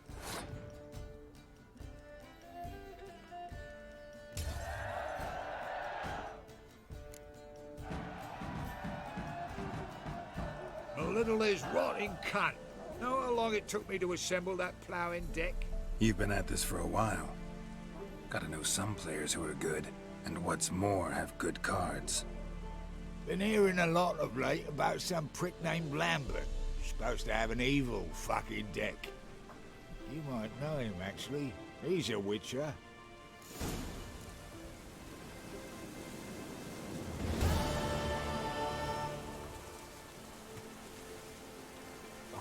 A little is rotting cunt. Know how long it took me to assemble that ploughing deck? You've been at this for a while. Gotta know some players who are good, and what's more, have good cards. Been hearing a lot of late about some prick named Lambert. Supposed to have an evil fucking deck. You might know him, actually. He's a witcher.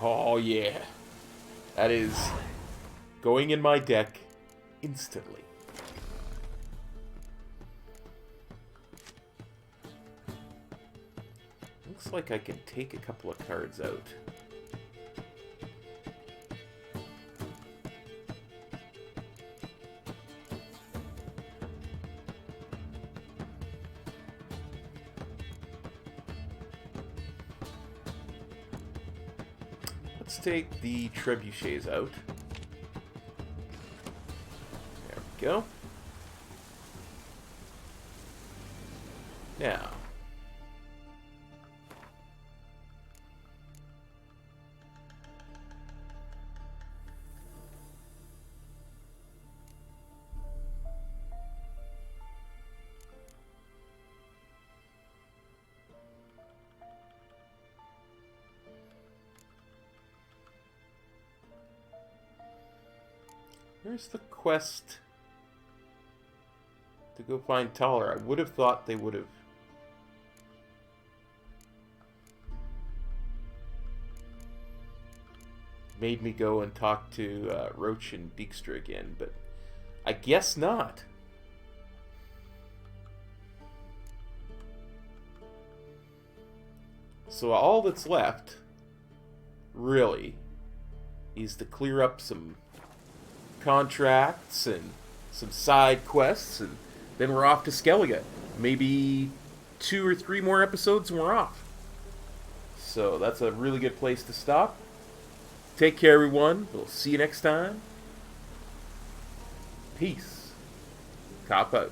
Oh yeah. That is going in my deck instantly. Looks like I can take a couple of cards out. Let's take the trebuchets out. There we go. Now, where's the quest to go find Taller? I would have thought they would have made me go and talk to Roach and Dijkstra again, but I guess not. So all that's left, really, is to clear up some contracts and some side quests, and then we're off to Skellige. Maybe 2 or 3 more episodes and we're off. So that's a really good place to stop. Take care, everyone. We'll see you next time. Peace. Kop out.